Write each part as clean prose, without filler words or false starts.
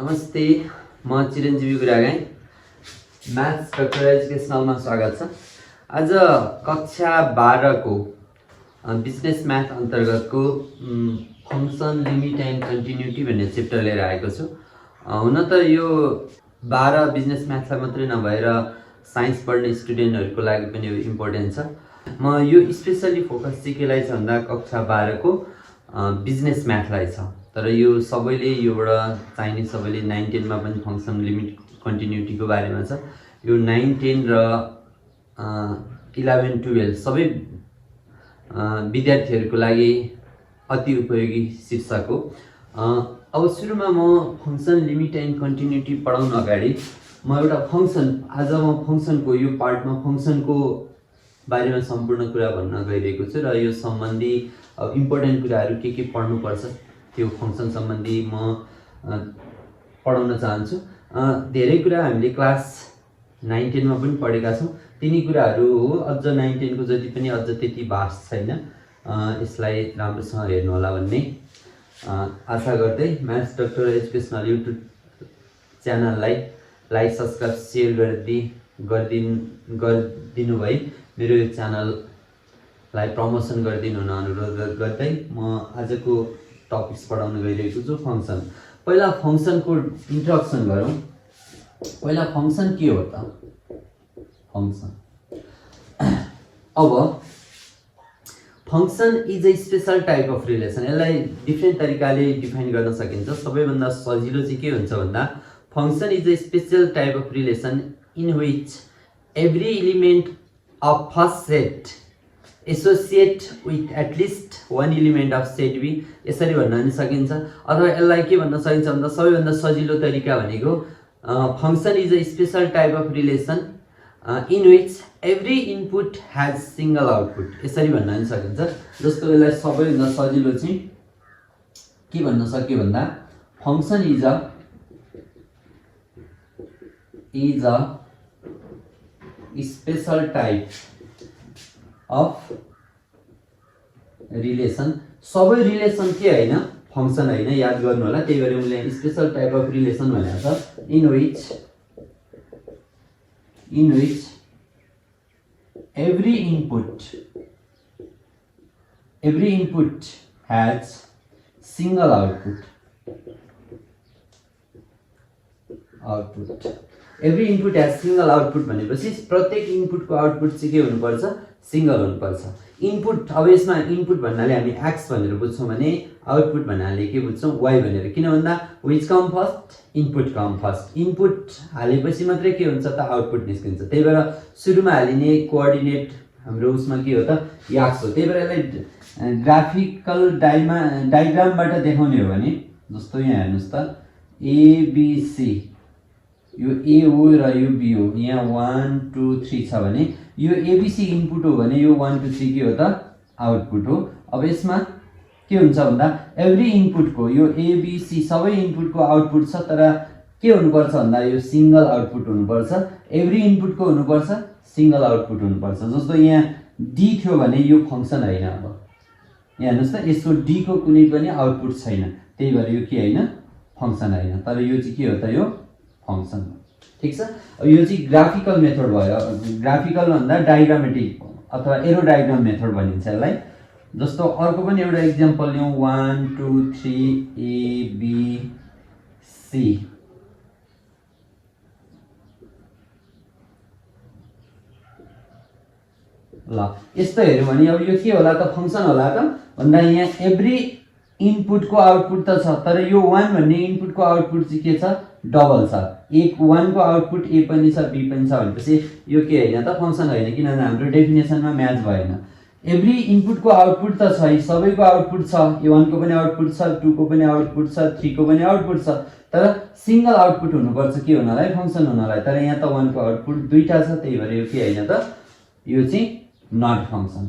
नमस्ते, म चिरञ्जीवी गुरागाई maths doctor एजुकेसनलमा स्वागत छ। आज कक्षा 12 को बिजनेस म्याथ अन्तर्गतको फङ्सन लिमिट एन्ड कन्टिन्युटी भन्ने चेप्टर लिएर आएको छु। हुन त यो 12 बिजनेस म्याथलाई मात्रै नभएर साइन्स पढ्ने स्टुडेन्टहरूको लागि पनि यो इम्पोर्टेन्ट छ। म यो स्पेसली फोकस चाहिँ केलाई छ भन्दा कक्षा 12 को बिजनेस म्याथलाई छ। तर यो सबैले योबाट चाहिने सबैले 9 10 मा पनि फङ्सन लिमिट कन्टिन्युटीको बारेमा छ। यो 9 10 र 11 12 सबै विद्यार्थीहरूको लागि अति उपयोगी शीर्षक हो। अब सुरुमा म फङ्सन लिमिट एन्ड कन्टिन्युटी पढाउन अगाडि म एउटा आज म फङ्सनको यो पार्टमा फङ्सनको बारेमा सम्पूर्ण कुरा भन्न गइरहेको छु र यो सम्बन्धी इम्पोर्टेन्ट कुराहरू के पढ्नुपर्छ त्यो फङ्सन सम्बन्धी म पढाउन चाहन्छु। धेरै कुरा हामीले क्लास 9 10 मा पनि पढेका छौँ। तिनी कुराहरू हो, अझ 9 10 को जति पनि अझ त्यति भास्ट छैन। यसलाई राम्रोसँग हेर्नु होला भन्ने आशा गर्दै म्याथ्स डक्टर एजुकेसनल युट्युब च्यानललाई लाइक सब्सक्राइब सेयर गरिदिनु भई मेरो यो च्यानललाई प्रमोसन गरिदिनु हुन अनुरोध गर्दै म आजको टपिक्स पढाउन गइरहेको छु। फङ्सन। पहिला फङ्सनको इन्ट्रोडक्सन गरौँ। पहिला फङ्सन के हो त? फङ्सन अब function is a special type of relation. यसलाई डिफ्रेन्ट तरिकाले डिफाइन गर्न सकिन्छ। सबैभन्दा सजिलो चाहिँ के हुन्छ भन्दा function is a special type of relation in which every element of first set associate with at least one element of set B, यसरी भन्न पनि सकिन्छ। अथवा यसलाई के भन्न सकिन्छ भन्दा सबैभन्दा सजिलो तरिका भनेको function is a special type of relation in which every input has single output, यसरी भन्न पनि सकिन्छ। जस्तो यसलाई सबैभन्दा सजिलो चाहिँ के भन्न सक्यो भन्दा function is a special type of relation. सबै रिलेसन के होइन, फङ्सन होइन, याद गर्नु होला। त्यही भएर मैले स्पेशल टाइप अफ रिलेसन भनेको छ। In which every input has single output. Every input has single output भनेपछि प्रत्येक इनपुटको आउटपुट चाहिँ के हुनुपर्छ? सिङ्गल हुनुपर्छ। इनपुट, अब यसमा इनपुट भन्नाले हामी एक्स भनेर बुझ्छौँ भने आउटपुट भन्नाले के बुझ्छौँ? वाइ भनेर। किन भन्दा which come first? Input come first. Input हालेपछि मात्रै के हुन्छ त? आउटपुट निस्किन्छ। त्यही भएर सुरुमा हालिने कोअर्डिनेट हाम्रो उसमा के हो त? एक्स हो। त्यही भएर यसलाई ग्राफिकल डायग्रामबाट देखाउने हो भने जस्तो यहाँ हेर्नुहोस् त, एबिसी, यो ए हो र यो बी हो। यहाँ 1 2 3 छ भने यो एबिसी इनपुट हो भने यो 1 2 3 के हो त? आउटपुट हो। अब यसमा के हुन्छ भन्दा एभ्री इनपुटको यो एबिसी सबै इनपुटको आउटपुट छ, तर के हुनुपर्छ भन्दा यो सिङ्गल आउटपुट हुनुपर्छ। एभ्री इनपुटको हुनुपर्छ, सिङ्गल आउटपुट हुनुपर्छ। जस्तो यहाँ डी थियो भने यो फङ्सन होइन। अब यहाँ हेर्नुहोस् त, यसको डी को कुनै पनि आउटपुट छैन। त्यही भएर यो के होइन? फङ्सन होइन। तर यो चाहिँ के हो त? यो फङ्सन हो। ठिक छ। यो चाहिँ ग्राफिकल मेथड भयो। ग्राफिकल भन्दा डायग्रामेटिक अथवा एरो डायग्राम मेथड भनिन्छ यसलाई। जस्तो अर्को पनि एउटा इक्जाम्पल लिउँ। 1 2 3 ए बी सी। ल यस्तो हेऱ्यो भने अब यो के होला त? फङ्सन होला त भन्दा यहाँ एभ्री इनपुटको आउटपुट त छ, तर यो 1 भन्ने इनपुटको आउटपुट चाहिँ के छ? डबल छ। 1 को आउटपुट ए पनि छ बी पनि छ भनेपछि यो के होइन त? फङ्सन होइन। किनभने हाम्रो डेफिनेसनमा म्याच भएन। एभ्री इनपुटको आउटपुट त छ, सबैको आउटपुट छ। A1 को पनि आउटपुट छ, 2 को पनि आउटपुट छ, 3 को पनि आउटपुट छ, तर सिङ्गल आउटपुट हुनुपर्छ के हुनलाई? फङ्सन हुनलाई। तर यहाँ त 1 को आउटपुट दुईटा छ। त्यही भएर यो के होइन त? यो चाहिँ नट फङ्सन।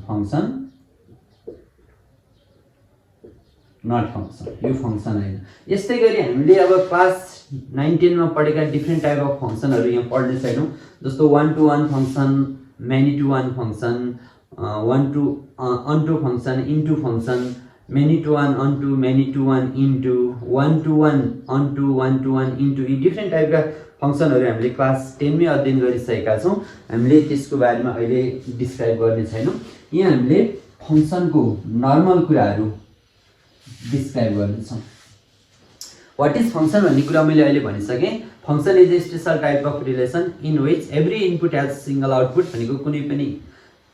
यो फङ्सन होइन। यस्तै गरी हामीले अब क्लास 9 10 मा पढेका डिफ्रेन्ट टाइप अफ फङ्सनहरू यहाँ पढ्ने छैनौँ। जस्तो 1 to 1 function, many to 1 function, 1 to onto function, into function, many to one onto many to one into one to one onto one to one into यी डिफ्रेन्ट टाइपका फङ्सनहरू हामीले क्लास 10 मै अध्ययन गरिसकेका छौँ। हामीले त्यसको बारेमा अहिले डिस्क्राइब गर्ने छैनौँ। यहाँ हामीले फङ्सनको नर्मल कुराहरू डिस्क्राइब गर्नेछौँ। व्हाट इज फंक्शन भन्ने कुरा मैले अहिले भनिसकेँ। Function is a special type of relation in which every input has single output भनेको कुनै पनि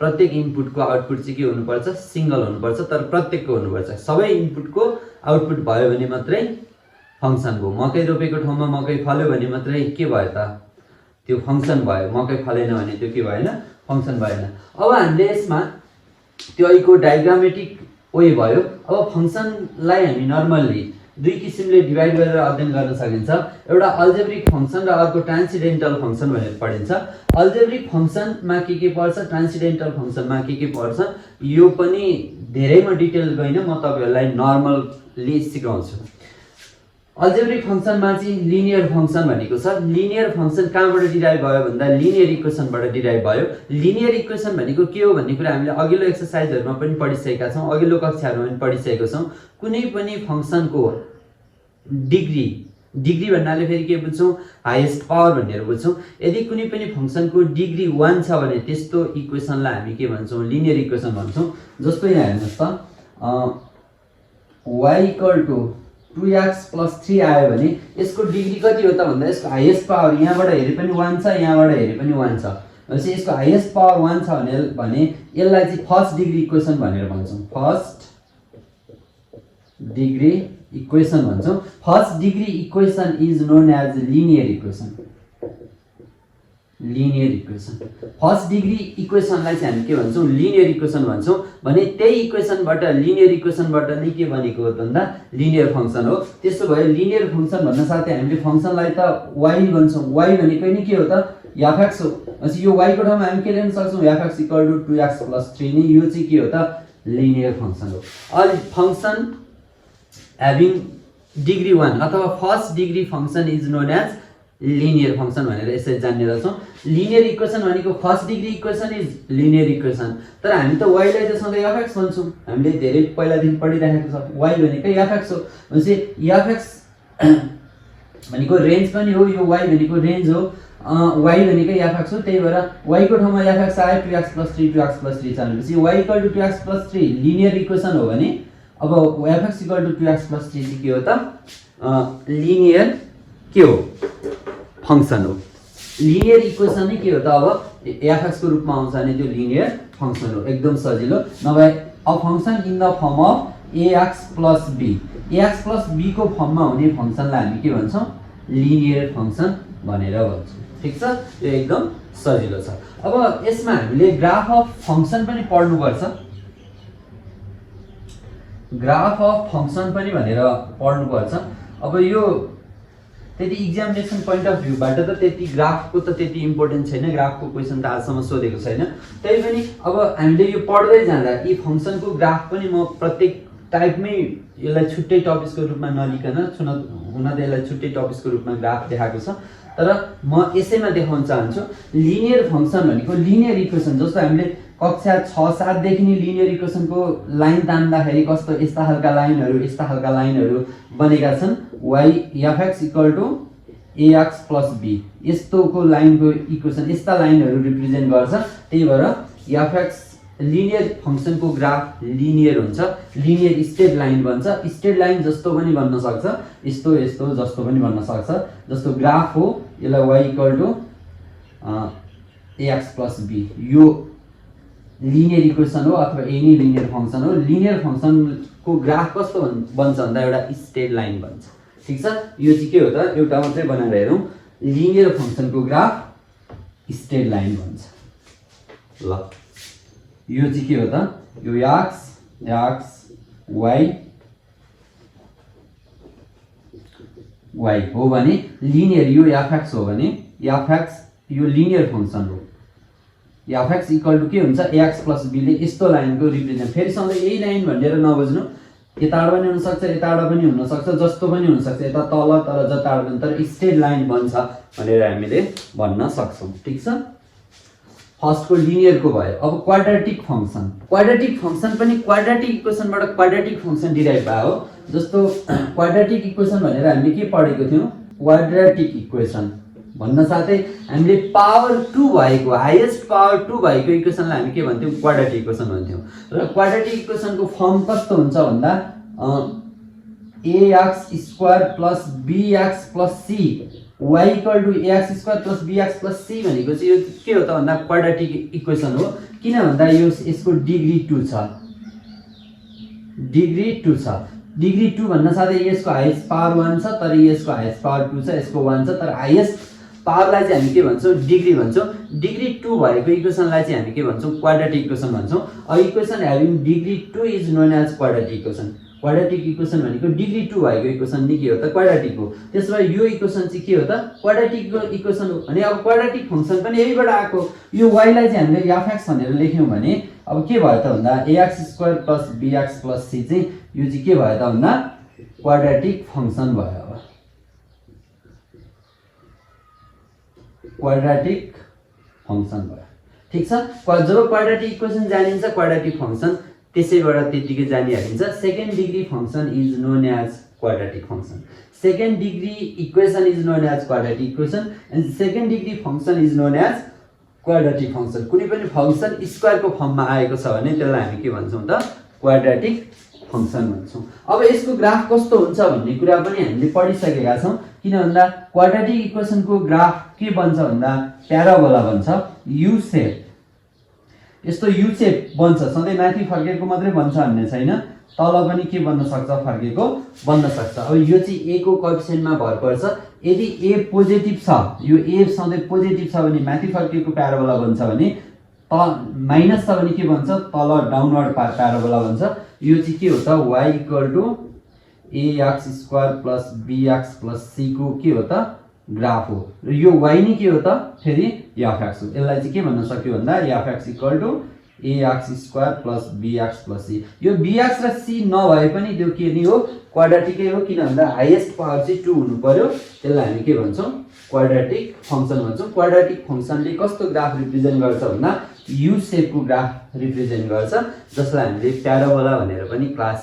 प्रत्येक इनपुटको आउटपुट चाहिँ के हुनुपर्छ सिंगल हुनुपर्छ तर प्रत्येकको हुनुपर्छ। सबै इनपुटको आउटपुट भयो भने मात्रै फंक्शन भयो। मकै रोपेको ठाउँमा मकै फल्यो भने मात्रै के भयो त त्यो फंक्शन भयो। मकै फलेन भने त्यो के भएन फंक्शन भएन। अब हामीले यसमा त्यो अहिलेको डायग्रामेटिक वे भयो। अब फंक्शनलाई हामी नर्मल्ली दुई किसिमले डिवाइड गरेर अध्ययन गर्न सकिन्छ। एउटा अल्जेब्रिक फंक्शन र अर्को ट्रान्सेन्डेन्टल फंक्शन भनेर पढिन्छ। अल्जेब्रिक फंक्शनमा के पर्छ ट्रान्सेन्डेन्टल फंक्शनमा के पर्छ यो पनि धेरै म डिटेल गइन म तपाईहरुलाई नर्मली सिकाउँछु। अल्जेब्रिक फंक्शनमा चाहिँ लिनियर फंक्शन भनेको छ। लिनियर फंक्शन कहाँबाट डिराइभ भयो भन्दा लिनियर इक्वेसनबाट डिराइभ भयो। लिनियर इक्वेसन भनेको के हो भन्ने कुरा हामीले अघिल्लो एक्सरसाइजहरुमा पनि पढिसकेका छौं, अघिल्लो कक्षाहरुमा पनि पढिसकेका छौं। कुनै पनि फंक्शनको डिग्री भन्नाले फेरि के बुझ्छौं हाईएस्ट पावर भनेर बुझ्छौं। यदि कुनै पनि फंक्शनको डिग्री 1 छ भने त्यस्तो इक्वेसनलाई हामी के भन्छौं लिनियर इक्वेसन भन्छौं। जस्तो यहाँ हेर्नुस् त y 2x + 3 आयो भने यसको डिग्री कति हो त भन्दा यसको हाईएस्ट पावर यहाँबाट हेरे पनि 1 छ यहाँबाट हेरे पनि 1 छ। भनेपछि यसको हाईएस्ट पावर 1 छ भने यसलाई चाहिँ फर्स्ट डिग्री इक्वेसन भनेर भन्छौं। फर्स्ट डिग्री इक्वेसन भन्छौं। First degree equation is known as linear equation. Linear equation first degree इक्वेसनलाई चाहिँ हामी के भन्छौं लिनियर इक्वेसन भन्छौं। भने त्यही इक्वेसनबाट लिनियर इक्वेसनबाट नै के बनेको हो भन्दा लिनियर फंक्शन हो। त्यसो भए लिनियर फंक्शन भन्न साथै हामीले फंक्शनलाई त y भन्छौं। y भनेको नि के हो त f(x) हो। अनि यो y को ठाउँमा हामी के लेख्न सक्छौं f(x = 2x + 3 नि यो चाहिँ के हो त लिनियर फंक्शन हो। अनि फंक्शन having degree 1 अथवा first degree function is known as linear function भनेर यसरी जान्ने गर्छौं। लिनियर इक्वेसन भनेको first degree equation is linear equation. तर हामी त y लाई त सधैँ f(x) भन्छौं। हामीले धेरै पहिलादेखि पढिरहेको छ y भनेकै f(x) हो। भनेपछि f(x) भनेको रेन्ज पनि हो। यो y भनेको रेन्ज हो। y भनेकै f(x) हो। त्यही भएर y को ठाउँमा f(x) आयो 2x + 3 2x + 3 छ भनेपछि y = 2x + 3 लिनियर इक्वेसन हो भने अब f(x = 2x + 3 के हो त लिनियर के हो फंक्शन हो। लिनियर इक्वेसन नै के हो त अब f(x) को रूपमा आउँछ भने त्यो लिनियर फंक्शन हो। एकदम सजिलो। नभए a function in the form of ax + b ax + b को फर्ममा हुने फंक्शनलाई हामी के भन्छौं लिनियर फंक्शन भनेर भन्छौं। ठीक छ यो एकदम सजिलो छ। अब यसमा हामीले ग्राफ अफ फंक्शन पनि पढ्नु पर्छ। ग्राफ अफ फंक्शन पनि भनेर पढ्नु पर्छ। अब यो त्यति एक्जामिनेसन पोइन्ट अफ भ्यूबाट त त्यति ग्राफको त त्यति इम्पोर्टेन्ट छैन। ग्राफको क्वेशन त आजसम्म सोधेको छैन। त्यही पनि अब हामीले यो पढ्दै जाँदा यी फंक्शनको ग्राफ पनि म प्रत्येक टाइपमै यसलाई छुट्टै टपिक्सको रूपमा नलिकन हुन त यसलाई छुट्टै टपिक्सको रूपमा ग्राफ देखाएको छ। तर म यसैमा देखाउन चाहन्छु लिनियर फंक्शन भनेको लिनियर इक्वेसन। जस्तो हामीले कक्षा 6-7 देखि नै लिनियर इक्वेसनको लाइन तान्दाखेरि कस्तो यस्ता खालका लाइनहरू बनेका छन्। y f(x = ax + b यस्तोको लाइनको इक्वेसन यस्ता लाइनहरू रिप्रेजेन्ट गर्छ। त्यही भएर f(x) लिनियर फंक्शनको ग्राफ लिनियर हुन्छ। लिनियर स्ट्रेट लाइन बन्छ। स्ट्रेट लाइन जस्तो पनि बन्न सक्छ यस्तो यस्तो जस्तो पनि बन्न सक्छ। जस्तो ग्राफ हो यसलाई y = ax + b यो लिनियर इक्वेसन हो अथवा एनी लिनियर फंक्शन हो। लिनियर फंक्शनको ग्राफ कस्तो बन्छ भन्दा एउटा स्ट्रेट लाइन बन्छ। ठीक छ यो चाहिँ के हो त एउटा मात्रै बनाएर हेरौं लिनियर फंक्शनको ग्राफ स्ट्रेट लाइन बन्छ। ल यो चाहिँ के हो त यो x y हो भने लिनियर यो f(x) हो भने f(x) यो लिनियर फंक्शन हो। f(x) = के हुन्छ ax + b ले यस्तो लाइनको रिप्रेजेन्ट फेरि सधैँ यही लाइन भनेर नबुझ्नु। यताबाट पनि हुन सक्छ यताबाट पनि हुन सक्छ जस्तो पनि हुन सक्छ यता तल तर जताबाट पनि तर स्ट्रेट लाइन बन्छ भनेर हामीले भन्न सक्छौं। ठीक छ फर्स्टको लिनियरको भयो। अब क्वाड्रेटिक फङ्सन पनि क्वाड्रेटिक इक्वेसनबाट क्वाड्रेटिक फङ्सन डिराइभ भयो हो। जस्तो क्वाड्रेटिक इक्वेसन भनेर हामीले के पढेको थियौँ, क्वाड्रेटिक इक्वेसन भन्न साथै हामीले पावर 2 भएको हाईएस्ट पावर 2 भएको इक्वेसनलाई हामी के भन्थ्यौँ, क्वाड्रेटिक इक्वेसन भन्थ्यौँ। र क्वाड्रेटिक इक्वेसनको फर्म कस्तो हुन्छ भन्दा ax² plus bx plus c y equal to ax² plus bx plus c भनेको चाहिँ यो के हो त भन्दा क्वाड्रेटिक इक्वेसन हो। किन भन्दा यो यसको डिग्री 2 छ, डिग्री 2 भन्न साथै यसको हाईएस्ट पावर 1 छ, तर यसको हाईएस्ट पावर 2 छ, यसको 1 छ, तर हाईएस्ट पावरलाई चाहिँ हामी के भन्छौँ, डिग्री भन्छौँ। डिग्री 2 भएको इक्वेसनलाई चाहिँ हामी के भन्छौँ, क्वाड्रेटिक इक्वेसन भन्छौँ। अब equation having degree 2 is known as quadratic equation. Quadratic equation भनेको डिग्री 2 भएको इक्वेसन नि के हो त, क्वाड्रेटिक हो। त्यसो भए यो इक्वेसन चाहिँ के हो त, क्वाड्रेटिक इक्वेसन हो। अनि अब क्वाड्रेटिक फङ्सन पनि यहीबाट आएको। यो y लाई चाहिँ हामीले f(x) भनेर लेख्यौँ भने अब के भयो त भन्दा ax² plus bx plus c चाहिँ यो चाहिँ के भयो त भन्दा क्वाड्रेटिक फङ्सन भयो। अब क्वाड्रेटिक फङ्सन भयो, ठिक छ। जब क्वाड्रेटिक इक्वेसन जानिन्छ, क्वाड्रेटिक फङ्सन त्यसैबाट त्यतिकै जानिहालिन्छ। Second degree function is known as quadratic function. Second degree equation is known as quadratic equation and second degree function is known as quadratic function. कुनै पनि फङ्सन स्क्वायरको फर्ममा आएको छ भने त्यसलाई हामी के भन्छौँ त, क्वाड्रेटिक फङ्सन भन्छौँ। अब यसको ग्राफ कस्तो हुन्छ भन्ने कुरा पनि हामीले पढिसकेका छौँ। किन भन्दा क्वाड्रेटिक इक्वेसनको ग्राफ के बन्छ भन्दा प्याराबोला बन्छ, यु सेप। यस्तो यु सेप बन्छ, सधैँ माथि फर्केको मात्रै बन्छ भन्ने छैन, तल पनि के बन्न सक्छ, फर्केको बन्न सक्छ। अब यो चाहिँ ए को कोएफिसिएन्टमा भर पर्छ। यदि ए पोजिटिभ छ, यो ए सधैँ पोजिटिभ छ भने माथि फर्केको प्याराबोला बन्छ भने, माइनस छ भने के बन्छ, तल डाउनवर्ड प्याराबोला बन्छ। यो चाहिँ के हो त, y equal to ax² plus bx plus c को के हो त, ग्राफ हो। र यो y नि के हो त, फेरि f(x) हो। यसलाई चाहिँ के भन्न सक्यो भन्दा f(x) equal to ax² plus bx plus c। यो bx र c नभए पनि त्यो के नि हो, क्वाड्रेटिकै हो। किन भन्दा हाईएस्ट पावर चाहिँ 2 हुनु पर्यो। त्यसलाई हामी के भन्छौँ, क्वाड्रेटिक फङ्सन भन्छौँ। क्वाड्रेटिक फङ्सनले कस्तो ग्राफ रिप्रेजेन्ट गर्छ भन्दा यु सेपको ग्राफ रिप्रेजेन्ट गर्छ, जसलाई हामीले प्याराबोला भनेर पनि क्लास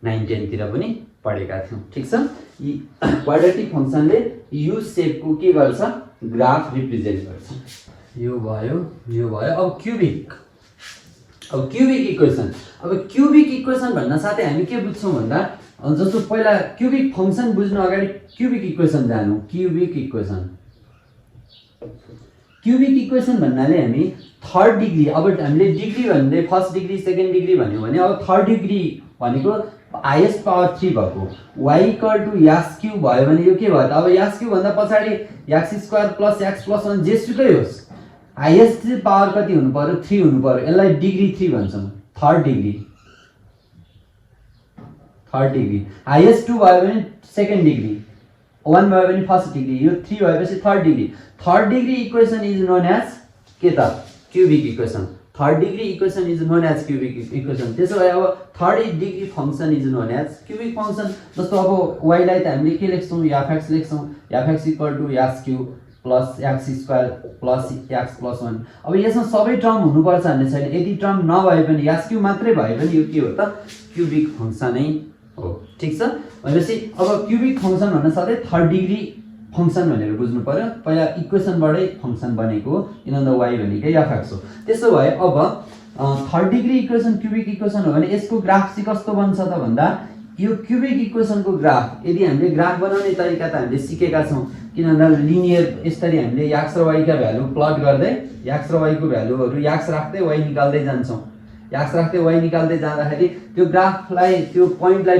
9-10 तिर पनि पढेका थियौँ, ठिक छ। यी क्वाड्रेटिक फङ्सनले यु सेपको के गर्छ, ग्राफ रिप्रेजेन्ट गर्छ। यो भयो, यो भयो। अब क्युबिक इक्वेसन। अब क्युबिक इक्वेसन भन्न साथै हामी के बुझ्छौँ भन्दा, जस्तो पहिला क्युबिक फङ्सन बुझ्नु अगाडि क्युबिक इक्वेसन जानु। क्युबिक इक्वेसन भन्नाले हामी थर्ड डिग्री, अब हामीले डिग्री भन्दै फर्स्ट डिग्री सेकेन्ड डिग्री भन्यो भने अब थर्ड डिग्री भनेको हाईएस्ट पावर 3 भएको y इक्वल टु x³ भयो भने यो के भयो त, अब x³ भन्दा पछाडि x² प्लस x प्लस 1 जेसुकै होस्, हाईएस्ट पावर कति हुनु पर्यो, 3 हुनु पर्यो। यसलाई डिग्री 3 भन्छौँ, थर्ड डिग्री। हाईएस्ट 2 भयो भने सेकेन्ड डिग्री, 1 भयो भने फर्स्ट डिग्री, यो 3 भएपछि third degree. Third degree equation is known as के त, cubic equation. Third degree equation is known as cubic equation. त्यसो भए अब third degree function is known as cubic function. जस्तो अब y लाई त हामीले के लेख्छौँ, f(x) लेख्छौँ, f(x) equal to x³ plus x² plus x plus 1। अब यसमा सबै टर्म हुनुपर्छ भन्ने छैन, यदि टर्म नभए पनि x³ मात्रै भए पनि यो के हो त, क्युबिक फङ्सनै हो, ठिक छ। भनेपछि अब क्युबिक फङ्सन भन्न साथै थर्ड डिग्री फङ्सन भनेर बुझ्नु पर्यो। पहिला इक्वेसनबाटै फङ्सन बनेको हो, किनभने y भनेकै f(x) हो। त्यसो भए अब third degree equation cubic equation हो भने यसको ग्राफ चाहिँ कस्तो बन्छ त भन्दा, यो क्युबिक इक्वेसनको ग्राफ, यदि हामीले ग्राफ बनाउने तरिका त हामीले सिकेका छौँ। किन भन्दा लिनियर यसरी हामीले x र y का भ्यालु प्लट गर्दै, x र y को भ्यालुहरू x राख्दै y निकाल्दै जान्छौँ। x राख्दै y निकाल्दै जाँदाखेरि त्यो ग्राफलाई, त्यो पोइन्टलाई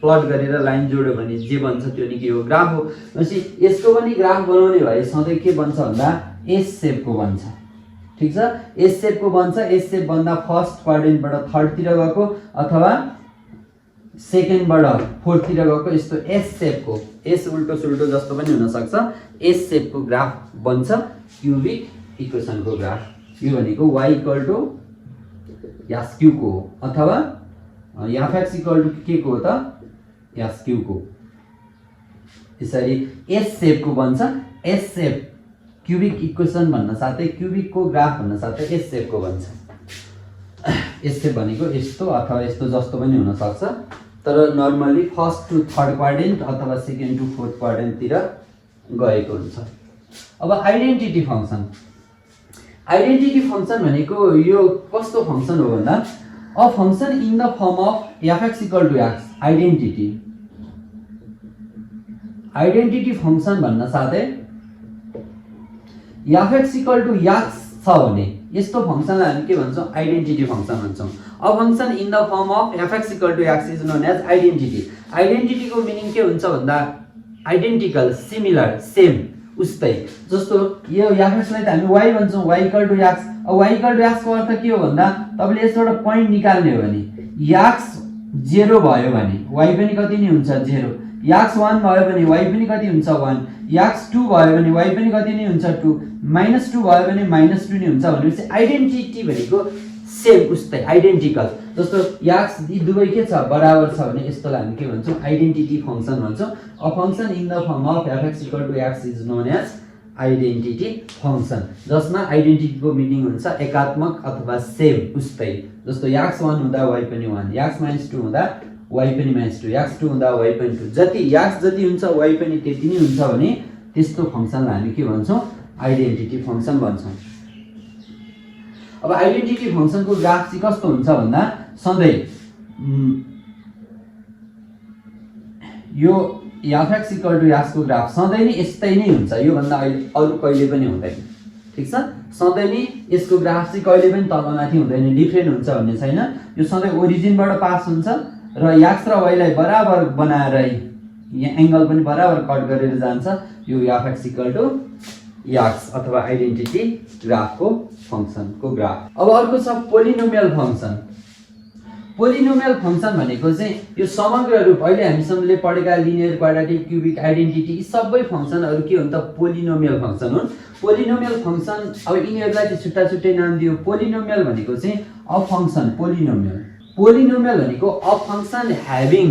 प्लट गरेर लाइन जोड्यो भने जे बन्छ त्यो नि के हो, ग्राफ हो। भनेपछि यसको पनि ग्राफ बनाउने भए सधैँ के बन्छ भन्दा एस सेपको बन्छ, ठिक छ। एस सेपको बन्छ। एस सेप भन्दा फर्स्ट क्वाड्रेन्टबाट थर्डतिर गएको अथवा सेकेन्डबाट फोर्थतिर गएको, यस्तो एस सेपको, एस उल्टो सुल्टो जस्तो पनि हुनसक्छ, एस सेपको ग्राफ बन्छ क्युबिक इक्वेसनको ग्राफ। यो भनेको y इक्वल टु x³ को हो अथवा f(x) इक्वल टु के को हो त, x³ को। यसरी एस सेपको बन्छ। एस सेप क्युबिक इक्वेसन भन्न साथै क्युबिकको ग्राफ भन्न साथै एस सेपको भन्छ। एस सेप भनेको यस्तो अथवा यस्तो जस्तो पनि हुन सक्छ, तर normally first to third quadrant अथवा सेकेन्ड टु फोर्थ क्वाड्रेन्टतिर गएको हुन्छ। अब आइडेन्टिटी फङ्सन। आइडेन्टिटी फङ्सन भनेको यो कस्तो फङ्सन हो भन्दा a function in the form of f x equal to x. Identity function भन्न साथै एफएक्स इक्वल टु एक्स छ भने यस्तो फङ्सनलाई हामी के भन्छौँ? आइडेन्टिटी फङ्सन भन्छौँ। A function in the form of f x equal to x is known as identity. आइडेन्टिटीको मिनिङ के हुन्छ भन्दा आइडेन्टिकल, सिमिलर, सेम, उस्तै। जस्तो यो एफएक्सलाई त हामी वाइ भन्छौँ, वाइ इक्वल टु एक्स। अब वाइ इक्वल टु एक्सको अर्थ के हो भन्दा तपाईँले यसबाट पोइन्ट निकाल्ने हो भने एक्स 0 भयो भने वाइ पनि कति नै हुन्छ? 0। एक्स 1 भयो भने वाइ पनि कति हुन्छ? 1। एक्स 2 भयो भने वाइ पनि कति नै हुन्छ? 2। -2 भयो भने -2 नै हुन्छ भनेपछि आइडेन्टिटी भनेको सेम, उस्तै, आइडेन्टिकल। जस्तो एक्स यी दुवै के छ? बराबर छ भने यस्तोलाई हामी के भन्छौँ? आइडेन्टिटी फङ्सन भन्छौँ। A function in the form of f x equal to x is known as identity function, जसमा आइडेन्टिटीको मिनिङ हुन्छ एकात्मक अथवा सेम, उस्तै। जस्तो एक्स 1 हुँदा वाइ पनि 1, एक्स -2 हुँदा वाइ पनि -2, एक्स 2 हुँदा वाइ पनि 2, जति एक्स जति हुन्छ वाइ पनि त्यति नै हुन्छ भने त्यस्तो फङ्सनलाई हामी के भन्छौँ? आइडेन्टिटी फङ्सन भन्छौँ। अब आइडेन्टिटी फङ्सनको ग्राफ चाहिँ कस्तो हुन्छ भन्दा सधैँ यो एफएक्स इक्वल टु एक्सको ग्राफ सधैँ नै यस्तै नै हुन्छ, योभन्दा अरू कहिले पनि हुँदैन। ठिक छ, सधैँ नै यसको ग्राफ चाहिँ कहिले पनि तलमाथि हुँदैन, डिफ्रेन्ट हुन्छ भन्ने छैन। यो सधैँ ओरिजिनबाट पास हुन्छ र एक्स र वाइलाई बराबर बनाएर यहाँ एङ्गल पनि बराबर कट गरेर जान्छ। यो एफएक्स इक्वल टु एक्स अथवा आइडेन्टिटी ग्राफको फङ्सनको ग्राफ। अब अर्को छ पोलिनोमियल फङ्सन। पोलिनोमियल फङ्सन भनेको चाहिँ यो समग्र रूप अहिले हामीसँगले पढेका लिनियर, क्वाड्रेटिक, क्युबिक, आइडेन्टिटी यी सबै फङ्सनहरू के हुन् त? पोलिनोमियल फङ्सन हुन्। पोलिनोमियल फङ्सन अब यिनीहरूलाई चाहिँ छुट्टा छुट्टै नाम दियो। पोलिनोमियल भनेको चाहिँ अ फङ्सन, पोलिनोमियल। पोलिनोमियल भनेको a function having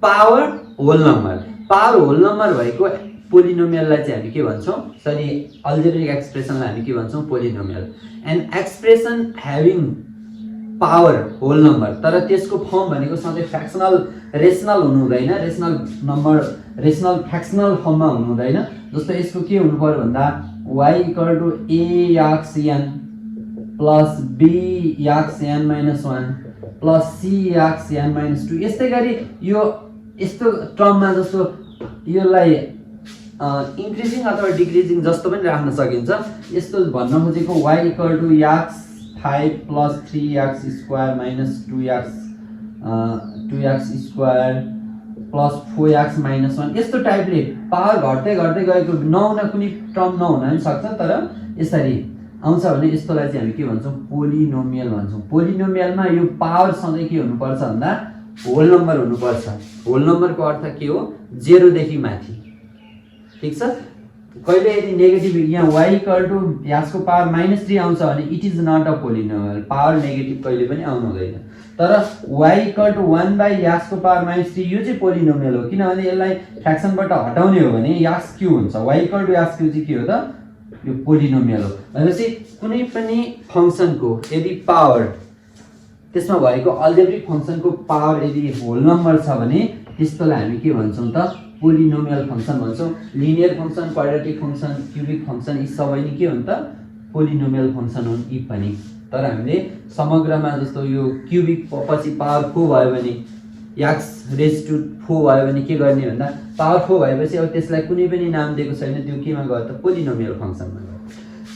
power whole number. Power whole number भएको पोलिनोमियललाई चाहिँ हामी के भन्छौँ? सरी, अल्जेब्रिक एक्सप्रेसनलाई हामी के भन्छौँ? Polynomial. And expression having power whole number, तर त्यसको फर्म भनेको सधैँ फ्र्याक्सनल, रेसनल हुनु हुँदैन। रेसनल नम्बर, रेसनल फ्र्याक्सनल फर्ममा हुनु हुँदैन। जस्तो यसको के हुनु पर्यो भन्दा y equal to ax(n) plus bx(n - 1) plus cx(n - 2। यस्तै गरी यो यस्तो टर्ममा जस्तो यसलाई इन्क्रिजिङ अथवा डिक्रिजिङ जस्तो पनि राख्न सकिन्छ। यस्तो भन्न खोजेको y equal to x 5 plus 3x square minus 2x square plus 4x - 1 यस्तो टाइपले पावर घट्दै घट्दै गएको नहुन कुनै टर्म नहुन पनि सक्छ, तर यसरी आउँछ भने यस्तोलाई चाहिँ हामी के भन्छौँ? पोलिनोमियल भन्छौँ। पोलिनोमियलमा यो पावर सधैँ के हुनुपर्छ भन्दा होल नम्बर हुनुपर्छ। होल नम्बरको अर्थ के हो? 0 देखि माथि। ठिक छ, कहिले यदि नेगेटिभ यहाँ वाइ इक्वल टु एक्सको पावर -3 आउँछ भने it is not a polynomial. Power negative कहिले पनि आउनु हुँदैन। तर वाइ इक्वल टु 1/एक्सको पावर -3 यो चाहिँ पोलिनोमियल हो, किनभने यसलाई फ्र्याक्सनबाट हटाउने हो भने एक्स क्यू हुन्छ। Y equal to x cube चाहिँ के हो त? यो पोलिनोमियल हो। भनेपछि कुनै पनि फङ्सनको यदि पावर त्यसमा भएको अल्जेब्रिक फङ्सनको पावर यदि होल नम्बर छ भने त्यस्तोलाई हामी के भन्छौँ त? पोलिनोमियल फङ्सन भन्छौँ। Linear function, quadratic function, cubic function यी सबै नै के हुन् त? पोलिनोमियल फङ्सन हुन् यी पनि। तर हामीले समग्रमा जस्तो यो क्युबिक पछि पावर 4 भयो भने x⁴ भयो भने के गर्ने भन्दा पावर 4 भएपछि अब त्यसलाई कुनै पनि नाम दिएको छैन, त्यो केमा गयो त? पोलिनोमियल फङ्सनमा गयो।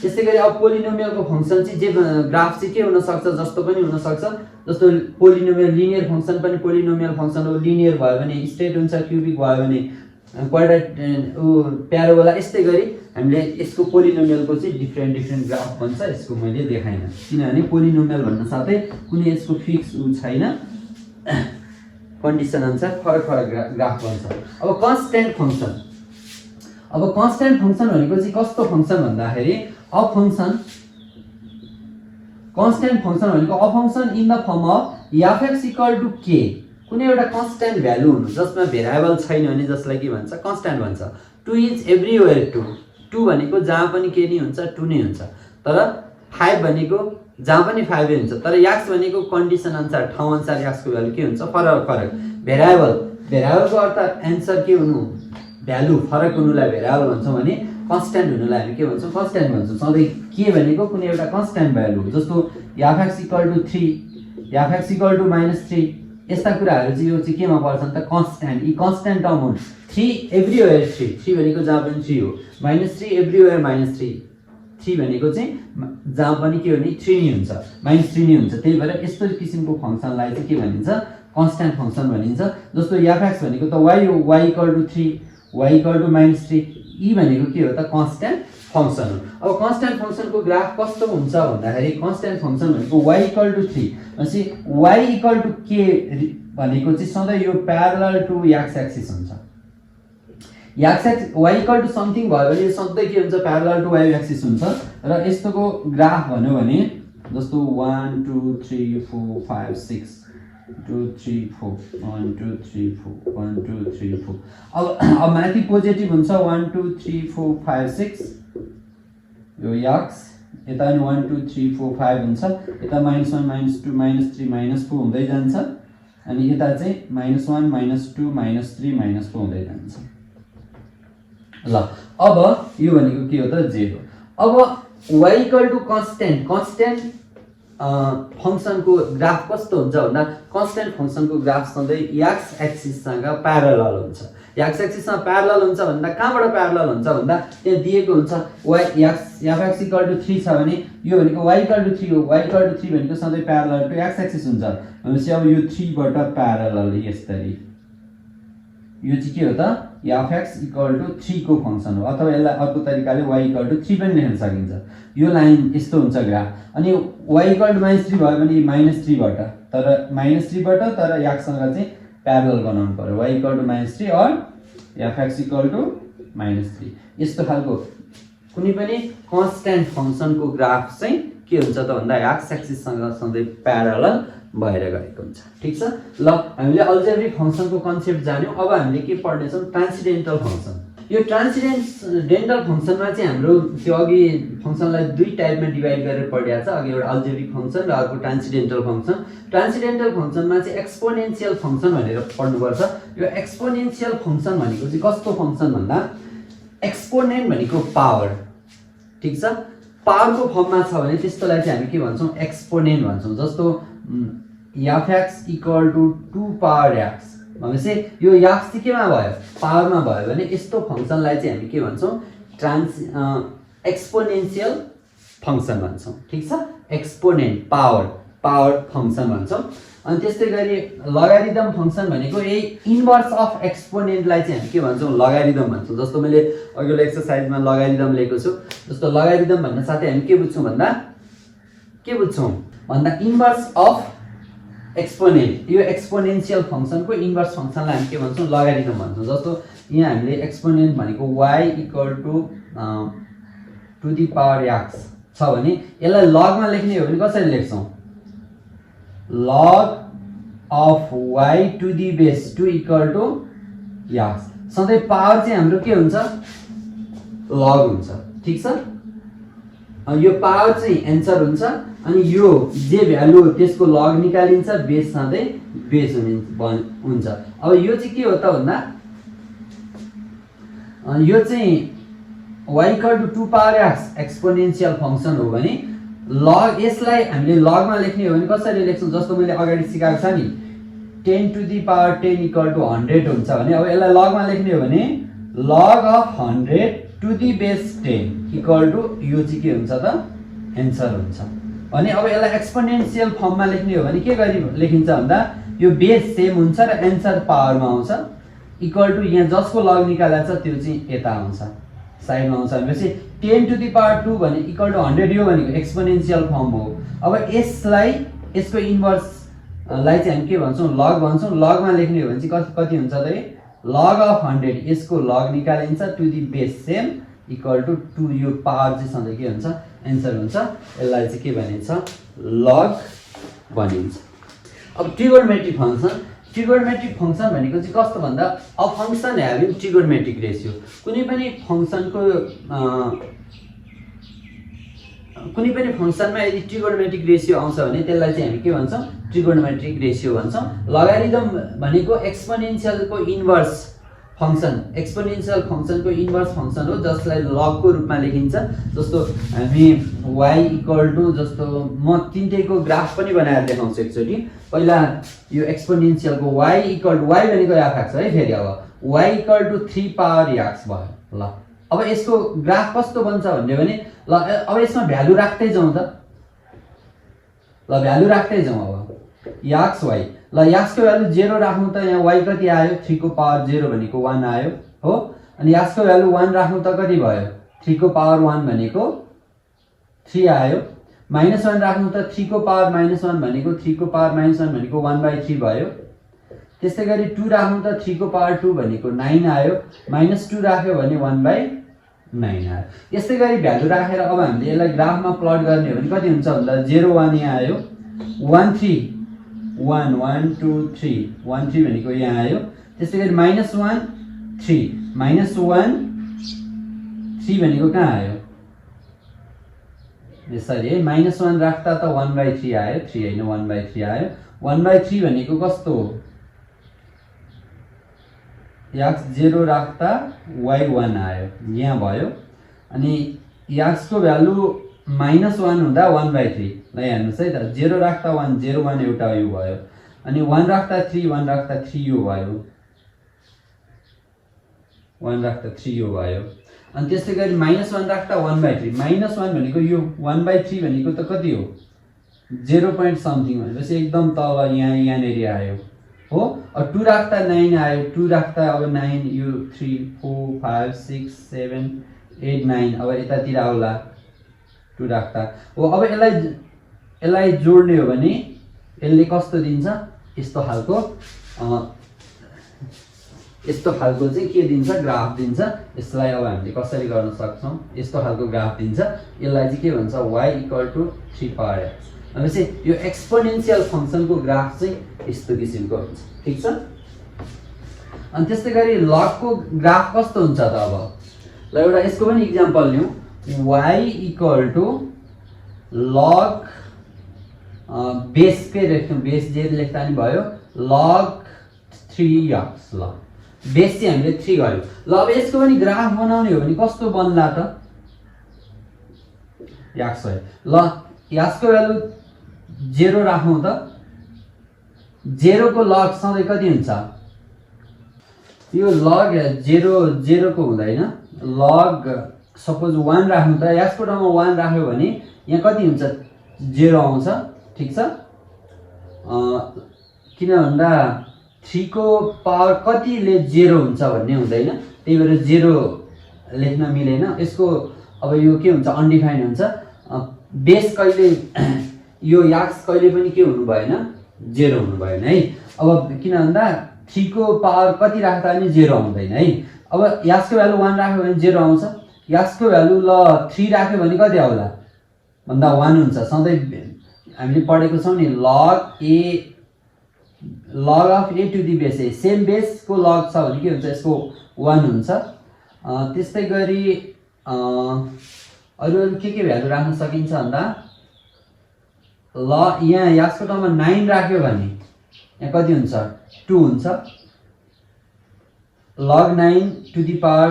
त्यसै गरी अब पोलिनोमियलको फङ्सन चाहिँ जे ग्राफ चाहिँ के हुनसक्छ? जस्तो पनि हुनसक्छ। जस्तो पोलिनोमियल लिनियर फङ्सन पनि पोलिनोमियल फङ्सन हो। लिनियर भयो भने स्ट्रेट हुन्छ, क्युबिक भयो भने प्याराबोला। यस्तै गरी हामीले यसको पोलिनोमियलको चाहिँ डिफ्रेन्ट ग्राफ भन्छ। यसको मैले देखाइनँ किनभने पोलिनोमियल भन्न साथै कुनै यसको फिक्स छैन, कन्डिसन अनुसार फरक फरक ग्राफ भन्छ। अब कन्स्ट्यान्ट फङ्सन। अब कन्स्ट्यान्ट फङ्सन भनेको चाहिँ कस्तो फङ्सन भन्दाखेरि अ फङ्सन, कन्स्ट्यान्ट फङ्सन भनेको a function in the form of f x equal to के। कुनै एउटा कन्स्ट्यान्ट भ्यालु हुनु जसमा भेरिएबल छैन भने जसलाई के भन्छ? कन्स्ट्यान्ट भन्छ। 2 इज एभ्रिवेयर 2 2 भनेको जहाँ पनि के नै हुन्छ 2 नै हुन्छ, तर 5 भनेको जहाँ पनि 5 नै हुन्छ, तर याक्स भनेको कन्डिसन अनुसार ठाउँ अनुसार याक्सको भ्यालु के हुन्छ फरक। भेरिएबलको अर्थ एन्सर के हुनु भ्यालु फरक हुनुलाई भेरिएबल भन्छौँ भने कन्स्ट्यान्ट हुनुलाई हामी के भन्छौँ कन्स्ट्यान्ट भन्छौँ। सधैँ के भनेको कुनै एउटा कन्स्ट्यान्ट भ्यालु हो, जस्तो f(x = 3 f(x = -3) यस्ता कुराहरू चाहिँ यो चाहिँ केमा पर्छ त कन्स्ट्यान्ट। यी कन्स्ट्यान्ट टर्म हुन्। 3 एभ्रिवेयर 3 भनेको जहाँ पनि 3 हो, -3 एभ्रिवेयर -3 भनेको चाहिँ जहाँ पनि के हो नि 3 नै हुन्छ, -3 नै हुन्छ। त्यही भएर यस्तो किसिमको फङ्सनलाई चाहिँ के भनिन्छ कन्स्ट्यान्ट फङ्सन भनिन्छ। जस्तो f(x) भनेको त y हो, y = 3 y = -3, यी भनेको के हो त कन्स्ट्यान्ट फङ्सन हो। अब कन्स्ट्यान्ट फङ्सनको ग्राफ कस्तो हुन्छ भन्दाखेरि कन्स्ट्यान्ट फङ्सन भनेको y = 3 भनेपछि y = k भनेको चाहिँ सधैँ यो प्यारलल टु x एक्सिस हुन्छ। x एक्सिस y = समथिङ भयो भने सधैँ के हुन्छ प्यारलल टु y एक्सिस हुन्छ। र यस्तोको ग्राफ भन्यो भने जस्तो 1 2 3 4 5 6 2 3 4 1 2 3 4 1 2 3 4 अब माथि पोजिटिभ हुन्छ 1 2 3 4 5 6 यो x, यता नि 1 2 3 4 5 हुन्छ, यता -1 -2 -3 -4 हुँदै जान्छ, अनि यता चाहिँ -1 -2 -3 -4 हुँदै जान्छ। ल अब यो भनेको के हो त z हो। अब y = कन्स्ट्यान्ट फङ्सनको ग्राफ कस्तो हुन्छ भन्दा कन्स्ट्यान्ट फङ्सनको ग्राफ सधैँ x एक्सिससँग प्यारलल हुन्छ। x एक्सिससँग प्यारलल हुन्छ भन्दा कहाँबाट प्यारलल हुन्छ भन्दा त्यहाँ दिएको हुन्छ f(x) = 3 छ भने यो भनेको y = 3 हो, y = 3 भनेको सधैँ प्यारलल टु x एक्सिस हुन्छ भनेपछि अब यो 3 बाट प्यारलल यसरी यो चाहिँ के हो त f(x) = 3 को फङ्सन हो, अथवा यसलाई अर्को तरिकाले y = 3 पनि लेख्न सकिन्छ। यो लाइन यस्तो हुन्छ ग्राफ, अनि y = -3 भयो भने -3 बाट, तर -3 बाट तर x सँग चाहिँ प्यारलल बनाउनु पर्यो, y = -3 और f(x) = -3। यस्तो खालको कुनै पनि कन्स्ट्यान्ट फङ्सनको ग्राफ चाहिँ के हुन्छ त भन्दा x एक्सिससँग सधैँ प्यारलल भएर गएको हुन्छ। ठिक छ। ल हामीले अल्जेब्रिक फङ्सनको कन्सेप्ट जान्यौँ। अब हामीले के पढ्नेछौँ ट्रान्सेन्डेन्टल फङ्सन। यो ट्रान्सेन्डेन्टल फङ्सनमा चाहिँ हाम्रो त्यो अघि फङ्सनलाई दुई टाइपमा डिभाइड गरेर पढिएको छ, अघि एउटा अल्जेब्रिक फङ्सन र अर्को ट्रान्सेन्डेन्टल फङ्सन। ट्रान्सेन्डेन्टल फङ्सनमा चाहिँ एक्सपोनेन्सियल फङ्सन भनेर पढ्नुपर्छ। यो एक्सपोनेन्सियल फङ्सन भनेको चाहिँ कस्तो फङ्सन भन्दा एक्सपोनेन्ट भनेको पावर, ठिक छ, पावरको फर्ममा छ भने त्यस्तोलाई चाहिँ हामी के भन्छौँ एक्सपोनेन्ट भन्छौँ। जस्तो f(x) = 2 power x भनेपछि यो x चाहिँ केमा भयो पावरमा भयो भने यस्तो फङ्सनलाई चाहिँ हामी के भन्छौँ एक्सपोनेन्सियल फङ्सन भन्छौँ। ठिक छ, एक्सपोनेन्ट पावर फङ्सन भन्छौँ। अनि त्यस्तै गरी लगारिदम फङ्सन भनेको यही इन्भर्स अफ एक्सपोनेन्टलाई चाहिँ हामी के भन्छौँ लगारिदम भन्छौँ। जस्तो मैले अघिल्लो एक्सरसाइजमा लगारिदम लेखेको छु, जस्तो लगारिदम भन्न साथै हामी के बुझ्छौँ भन्दा इन्भर्स अफ एक्सपोनेन्ट। यो एक्सपोनेन्सियल फङ्सनको इन्भर्स फङ्सनलाई हामी के भन्छौँ लगारिदम भन्छौँ। जस्तो यहाँ हामीले एक्सपोनेन्ट भनेको y = 2 x छ भने यसलाई लगमा लेख्ने हो भने कसरी लेख्छौँ log of y to the base 2 = x। सधैँ पावर चाहिँ हाम्रो के हुन्छ लग हुन्छ। ठिक छ, यो पावर चाहिँ एन्सर हुन्छ, अनि यो जे भ्यालु त्यसको लग निकालिन्छ, बेस सधैँ बेस हुन्छ। अब यो चाहिँ के हो त भन्दा यो चाहिँ y = 2 x एक्सपोनेन्सियल फङ्सन हो भने लग यसलाई हामीले लगमा लेख्ने हो भने कसरी लेख्छौँ जस्तो मैले अगाडि सिकाएको छ नि 10 to the power 10 = 100 हुन्छ भने अब यसलाई लगमा लेख्ने हो भने log of 100 to the base 10 = यो चाहिँ के हुन्छ त एन्सर हुन्छ। भने अब यसलाई एक्सपोनेन्सियल फर्ममा लेख्ने हो भने के गरी लेखिन्छ भन्दा यो बेस सेम हुन्छ र एन्सर पावरमा आउँछ इक्वल टु यहाँ जसको लग निकालेको छ त्यो चाहिँ यता आउँछ साइडमा आउँछ भनेपछि 10 to the power 2 भने इक्वल टु 100 यो भनेको एक्सपोनेन्सियल फर्म हो। अब यसलाई यसको इन्भर्स लाई चाहिँ हामी के भन्छौँ लग भन्छौँ। लगमा लेख्ने हो भने चाहिँ कति हुन्छ त log of 100 यसको लग निकालिन्छ to the base same equal to 2 यो पावर चाहिँ सधैँ के हुन्छ एन्सर हुन्छ। यसलाई चाहिँ के भनिन्छ लग भनिन्छ। अब ट्रिगोनोमेट्रिक फङ्सन ट्रिगोनोमेट्रिक फंक्सन भनेको चाहिँ कस्तो भन्दा a function having trigonometric ratio. कुनै पनि फंक्सनमा यदि ट्रिगोनोमेट्रिक रेसियो आउँछ भने त्यसलाई चाहिँ हामी के भन्छौँ, ट्रिगोनोमेट्रिक रेसियो भन्छौँ। लगारिदम भनेको एक्सपोनेन्शियलको इन्भर्स फंक्सन, एक्सपोनेन्शियल फंक्सनको इन्भर्स फंक्सन हो जसलाई लगको रूपमा लेखिन्छ। जस्तो हामी y इक्वल टु, जस्तो म तिनटैको ग्राफ पनि बनाएर देखाउँछु एकचोटि। पहिला यो एक्सपोनेन्शियलको y इक्वल टु, y भनेको f(x) है, फेरि अब y equal to 3 power x भयो। ल अब यसको ग्राफ कस्तो बन्छ भन्ने भने, ल अब यसमा भ्यालु राख्दै जाउँ त, ल भ्यालु राख्दै जाउँ अब x y। ल x को भ्यालु 0 राख्नु त, यहाँ y कति आयो, 3 को पावर 0 भनेको 1 आयो हो। अनि x को भ्यालु 1 राख्नु त कति भयो, 3 को पावर 1 भनेको 3 आयो। -1 राख्नु त 3 को पावर -1 भनेको 3 को पावर -1 भनेको 1/3 भयो। त्यस्तै गरी 2 राख्नु त 3 को पावर 2 भनेको 9 आयो। -2 राख्यो भने 1/9 आयो। यस्तै गरी भ्यालु राखेर अब हामीले यसलाई ग्राफमा प्लट गर्ने हो भने कति हुन्छ भन्दा 0 1 यहाँ आयो, 1 3 1 1 2 3 1 3 भनेको यहाँ आयो। त्यस्तै गरी -1 3 -1 3 भनेको कहाँ आयो, यसरी है, -1 राख्दा त 1/3 आयो, 3 हैन 1/3 आयो। 1/3 भनेको कस्तो हो, x 0 राख्दा y 1 आयो, यहाँ भयो। अनि x को भ्यालु -1 हुँदा 1/3, ल हेर्नुहोस् है त, 0 राख्दा 1 0 1 एउटा यो भयो। अनि 1 राख्दा 3 1 राख्दा 3 यो भयो, 1 राख्दा 3 यो भयो। अनि त्यस्तै गरी -1 राख्दा 1/3, -1 भनेको यो 1/3 भनेको त कति हो, 0 point समथिङ भनेपछि एकदम तल यहाँनेरि आयो हो। अब 2 राख्दा 9 आयो, 2 राख्दा अब 9 यो 3 4 5 6 7 8 9 अब यतातिर आउला 2 राख्दा हो। अब यसलाई जोड्ने हो भने यसले कस्तो दिन्छ, यस्तो खालको चाहिँ के दिन्छ, ग्राफ दिन्छ। यसलाई अब हामीले कसरी गर्न सक्छौँ, यस्तो खालको ग्राफ दिन्छ। यसलाई चाहिँ के भन्छ, y equal to 3 power x। भनेपछि यो एक्सपोनेन्शियल फंक्सनको ग्राफ चाहिँ यस्तो किसिमको हुन्छ, ठीक छ। अनि त्यस्तै गरी लगको ग्राफ कस्तो हुन्छ त, अब ल एउटा यसको पनि इक्जाम्पल लिउँ। y इक्वल टु लग बेसकै लेख्छौँ, बेस जे लेख्दा नि भयो, log 3x। ल बेस चाहिँ हामीले 3 गर्यो। ल अब यसको पनि ग्राफ बनाउने हो भने कस्तो बन्ला त, x है। ल x को भ्यालु 0 राखौँ त, 0 को लग सधैँ कति हुन्छ, यो लग 0 को हुँदैन, लग सपोज 1 राख्नु त, x को ठाउँमा 1 राख्यो भने यहाँ कति हुन्छ, 0 आउँछ, ठीक छ। किन भन्दा 3 को पावर कतिले 0 हुन्छ भन्ने हुँदैन, त्यही भएर 0 लेख्न मिलेन। यसको अब यो के हुन्छ, अनडिफाइन्ड हुन्छ। बेस कहिले यो x कहिले पनि के हुनु भएन, 0 हुनु भएन है। अब किन भन्दा 3 को पावर कति राख्दा पनि 0 आउँदैन है। अब x को भ्यालु 1 राख्यो भने 0 आउँछ, x को भ्यालु ल 3 राख्यो भने कति आउला भन्दा 1 हुन्छ। सधैँ हामीले पढेको छौँ नि, log of a to the base, same base को लग छ भने के हुन्छ, यसको 1 हुन्छ। त्यस्तै गरी अरु के भ्यालु राख्न सकिन्छ भन्दा, ल यहाँ x को ठाउँमा 9 राख्यो भने यहाँ कति हुन्छ, 2 हुन्छ। log 9 टु दी पावर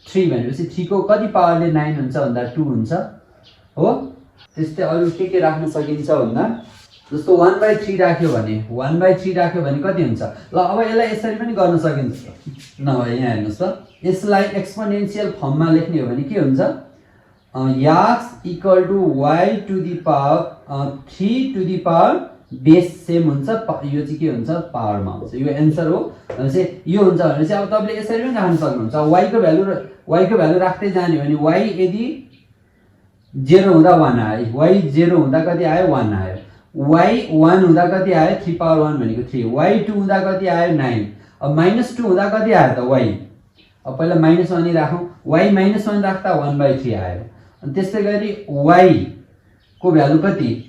3 भनेपछि 3 को कति पावरले 9 हुन्छ भन्दा 2 हुन्छ हो। त्यस्तै अरु के राख्न सकिन्छ भन्दा, जस्तो 1/3 राख्यो भने, 1/3 राख्यो भने कति हुन्छ। ल अब यसलाई यसरी पनि गर्न सकिन्छ, नभए यहाँ हेर्नुहोस् त, यसलाई एक्सपोनेन्शियल फर्ममा लेख्ने हो भने के हुन्छ, x equal to y to the power 3 to the power base same हुन्छ, यो चाहिँ के हुन्छ, पावरमा हुन्छ। यो एन्सर हो। भनेपछि यो हुन्छ भनेपछि अब तपाईले यसरी पनि राख्न सक्नुहुन्छ। y को भ्यालु राख्दै जाने हो भने y यदि 0 हुँदा 1 आयो, y 0 हुँदा कति आयो, 1 आयो। y 1 हुँदा कति आयो, 3 पावर 1 भनेको 3। y 2 हुँदा कति आयो, 9। अब -2 हुँदा कति आयो त, y। अब पहिला -1 नै राखौँ, y -1 राख्दा 1/3 आयो। अनि त्यस्तै गरी y को भ्यालु कति,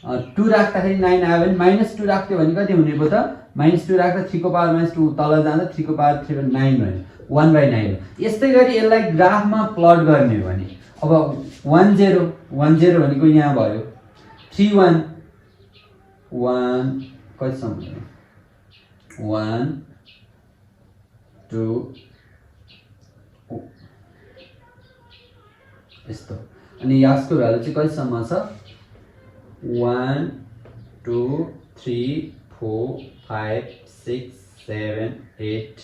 2 राख्दाखेरि 9 आयो भने -2 राख्थ्यो भने कति हुने भयो त? -2 राख्दा 3 को पावर -2 तल जाँदा 3 को पावर 3 9 भयो, 1/9 हो। यस्तै गरी यसलाई ग्राफमा प्लट गर्ने हो भने अब 1 0 1 0 भनेको यहाँ भयो, 3 1 1 कतिसम्म भयो, 1 2 यस्तो। अनि यसको भ्यालु चाहिँ कतिसम्म छ, 1 2 3 4 5 6 7 8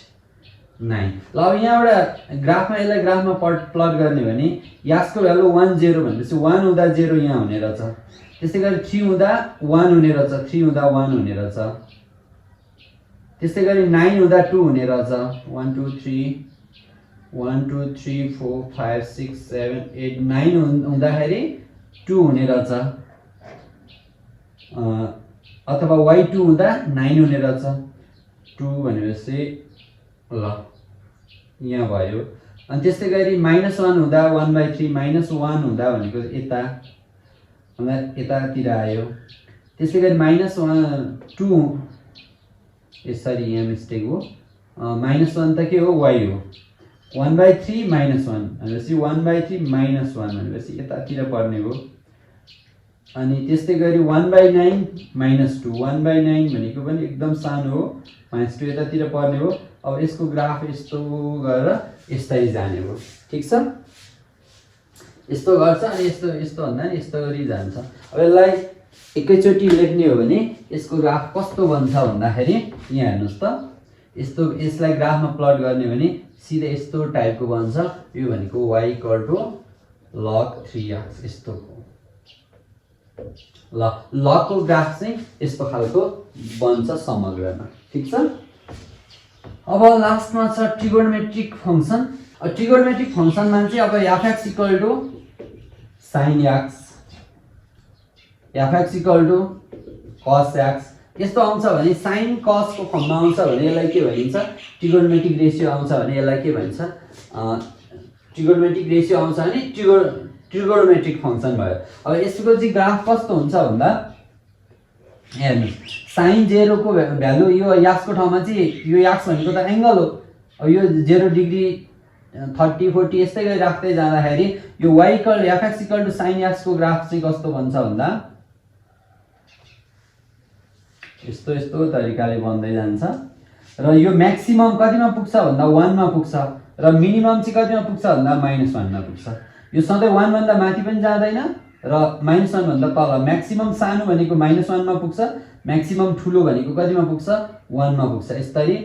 9। ल अब यहाँबाट ग्राफमा यसलाई ग्राफमा प्लट गर्ने भने यसको भ्यालु 1 0 भनेपछि 1 हुँदा 0 यहाँ हुने रहेछ, त्यस्तै गरी 3 हुँदा 1 हुने रहेछ, 3 हुँदा 1 हुने रहेछ, त्यस्तै गरी 9 हुँदा 2 हुने रहेछ, 1 2 3 1 2 3 4 5 6 7 8 9 हुँदाखेरि 2 हुने रहेछ, अथवा y2 हुँदा 9 हुने रहेछ, 2 भनेपछि ल यहाँ भयो। अनि त्यस्तै गरी -1 हुँदा 1/3 -1 हुँदा भनेको यता यतातिर आयो, त्यस्तै गरी -2 यसरी यहाँ मिस्टेक हो, -1 त के हो, y हो, 1/3 -1 भनेपछि 1/3 -1 भनेपछि यतातिर पर्ने हो। अनि त्यस्तै गरी 1/9 -2 1/9 भनेको पनि एकदम सानो हो, -2 यतातिर पर्ने हो। अब यसको ग्राफ यस्तो गरेर यस्तै जाने हो, ठीक छ? यस्तो गर्छ अनि यस्तो यस्तो भन्दा नि यस्तो गरी जान्छ। अब यसलाई एकैचोटि लेख्ने हो भने यसको ग्राफ कस्तो बन्छ भन्दाखेरि यहाँ हेर्नुस् त, यस्तो यसलाई ग्राफमा प्लट गर्ने हो भने सिधै यस्तो टाइपको बन्छ। यो भनेको y = log 3x यस्तो हो। ल log को ग्राफ चाहिँ यस्तो खालको बन्छ समग्रमा, ठीक छ? अब लास्टमा छ ट्रिगोनोमेट्रिक फंक्सन। ट्रिगोनोमेट्रिक फंक्सनमा चाहिँ अब fx = sin x, fx = cos x यस्तो आउँछ भने sin cos को फर्ममा आउँछ भने यसलाई के भनिन्छ, ट्रिगोनोमेट्रिक रेशियो आउँछ भने यसलाई के भन्छ, ट्रिगोनोमेट्रिक रेशियो आउँछ भने ट्रिगोनोमेट्रिक फंक्सन भयो। अब यसको चाहिँ ग्राफ कस्तो हुन्छ भन्दा हेर्नुस्, sin 0 को भ्यालु यो x को ठाउँमा चाहिँ यो x भनेको त एंगल हो, अब यो 0 डिग्री 30 40 यस्तै गरी राख्दै जाँदाखेरि यो fx = sin x को ग्राफ चाहिँ कस्तो बन्छ भन्दा यस्तो यस्तो तरिकाले बन्दै जान्छ र यो म्याक्सिमम कतिमा पुग्छ भन्दा 1 मा पुग्छ र मिनिमम चाहिँ कतिमा पुग्छ भन्दा -1 मा पुग्छ। यो सधैँ 1 भन्दा माथि पनि जाँदैन र -1 भन्दा तल। म्याक्सिमम सानो भनेको -1 मा पुग्छ, म्याक्सिमम ठुलो भनेको कतिमा पुग्छ, 1 मा पुग्छ। यसरी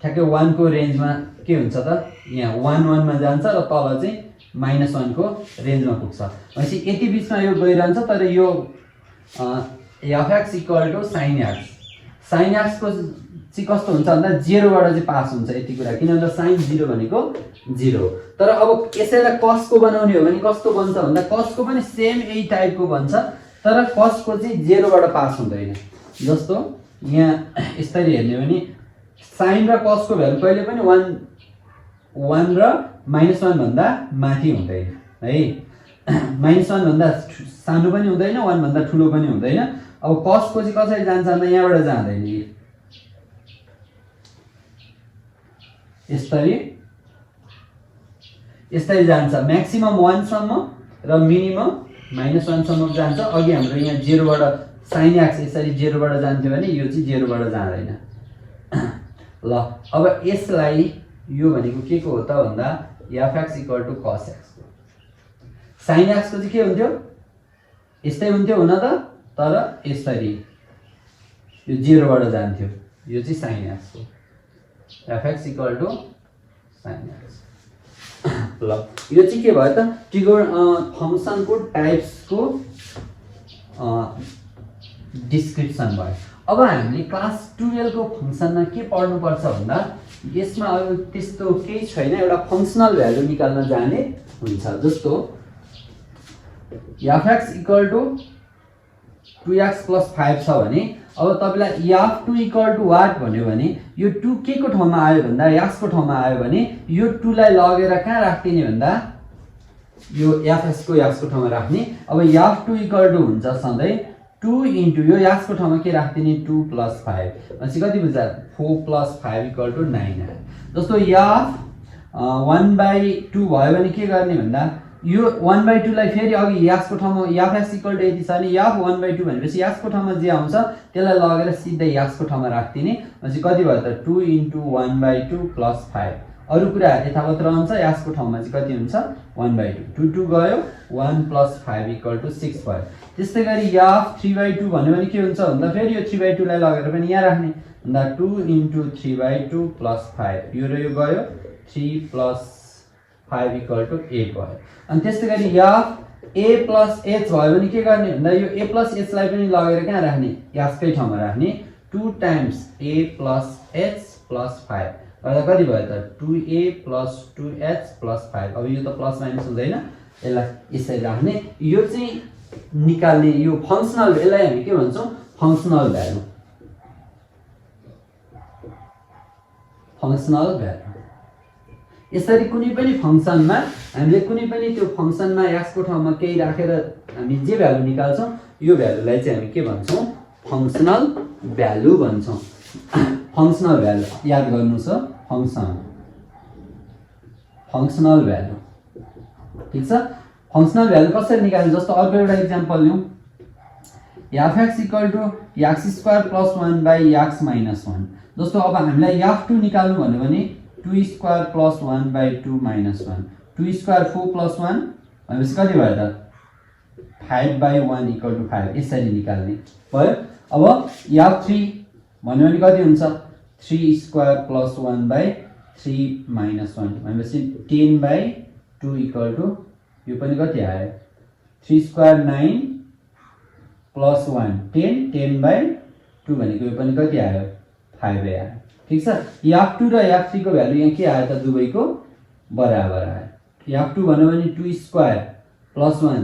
ठ्याक्कै 1 को रेन्जमा के हुन्छ त, यहाँ 1 1 मा जान्छ र तल चाहिँ -1 को रेन्जमा पुग्छ। भनेपछि यति बीचमा यो गइरहन्छ। तर यो fx = sin x, sin x को चाहिँ कस्तो हुन्छ भन्दा 0 बाट चाहिँ पास हुन्छ यति कुरा, किन भन्दा sin 0 भनेको 0। तर अब यसैलाई cos को बनाउने हो भने कस्तो बन्छ भन्दा cos को पनि सेम यही टाइपको बन्छ, तर cos को चाहिँ 0 बाट पास हुँदैन। जस्तो यहाँ यसरी हेर्ने हो भने sin र cos को भ्यालु कहिले पनि 1 र -1 भन्दा माथि हुँदैन है। -1 भन्दा सानो पनि हुँदैन, 1 भन्दा ठुलो पनि हुँदैन। अब cos को चाहिँ कसरी जान्छ भन्दा यहाँबाट जाँदैन, यसरी जान्छ, म्याक्सिमम 1 सम्म र मिनिमम -1 सम्म जान्छ। अघि हाम्रो यहाँ 0 बाट sin x यसरी 0 बाट जान्थ्यो भने यो चाहिँ 0 बाट जाँदैन। ल अब यसलाई यो भनेको के को हो त भन्दा fx = cos x, sin x को चाहिँ के हुन्थ्यो, यस्तै हुन्थ्यो हुन त, तर यसरी यो 0 बाट जान्थ्यो, यो चाहिँ sin x हो, fx = sin x। ल यो चाहिँ के भयो त, फंक्सनको टाइप्सको डिस्क्रिप्सन भयो। अब हामीले क्लास 12 को फंक्सनमा के पढ्नु पर्छ भन्दा यसमा अब त्यस्तो केही छैन, एउटा फंक्सनल भ्यालु निकाल्न जाने हुन्छ। जस्तो fx = 2x + 5 छ भने अब तपाईलाई f2 = what भन्यो भने यो 2 के को ठाउँमा आयो भन्दा x को ठाउँमा आयो भने यो 2 लाई लगेर कहाँ राख्दिने भन्दा यो fs को x को ठाउँमा राख्ने। अब f2 = हुन्छ सधैँ 2 इन्टु यो याक्सको ठाउँमा के राख्दिने 2 + 5 भनेपछि कति बुझ्दा 4 + 5 = 9 आयो। जस्तो याफ 1/2 भयो भने के गर्ने भन्दा यो 1/2 लाई फेरि अघि याक्सको ठाउँमा याफ x = यति छ भने याफ 1/2 भनेपछि याक्सको ठाउँमा जे आउँछ त्यसलाई लगेर सिधै याक्सको ठाउँमा राख्दिने भनेपछि कति भयो त 2 * 1/2 + 5 अरु कुरा यथावत रहन्छ याक्सको ठाउँमा चाहिँ कति हुन्छ 1/2 2 गयो 1 + 5 = 6 भयो। त्यस्तै गरी याफ 3/2 भन्यो भने के हुन्छ भन्दा फेरि यो 3/2 लाई लगेर पनि यहाँ राख्ने भन्दा 2 * 3/2 + 5 यो र यो गयो 3 + 5 = 8 भयो। अनि त्यस्तै गरी याफ a + h भयो भने के गर्ने भन्दा यो a + h लाई पनि लगेर कहाँ राख्ने याक्सकै ठाउँमा राख्ने 2 × a + h + 5 गर्दा कति भयो त 2a + 2h + 5 अब यो त प्लस माइनस हुँदैन यसलाई यसरी राख्ने यो चाहिँ निकाल्ने यो फंक्सनल यसलाई हामी के भन्छौं फंक्सनल भ्यालु यसरी कुनै पनि फंक्सनमा हामीले कुनै पनि त्यो फंक्सनमा एक्स को ठाउँमा केही राखेर हामी जे भ्यालु निकाल्छौं यो भ्यालुलाई चाहिँ हामी के भन्छौं फंक्सनल भ्यालु भन्छौं। फंक्सनल भ्यालु याद गर्नुस् फंक्सनल भ्यालु ठीक छ। फंक्सनल भ्यालु कसरी निकाल्ने जस्तो अर्को एउटा एक्जाम्पल लिउँ f(x) = x² + 1/x - 1 जस्तो अब हामीलाई f2 निकाल्नु भन्यो भने 2² + 1/2 - 1 2² 4 + 1 भनेपछि कति भयो त 5/1 = 5 यसरी निकाल्ने भयो। अब f3 भन्यो भने कति हुन्छ 3² + 1/3 - 1 भनेपछि 10/2 यो पनि कति आयो 3² 9 + 1 10 10/2 भनेको यो पनि कति आयो 5 आयो ठीक छ। f2 र f3 को भ्यालु यहाँ के आयो त दुवैको बराबर आयो। f2 भन्यो भने 2² + 1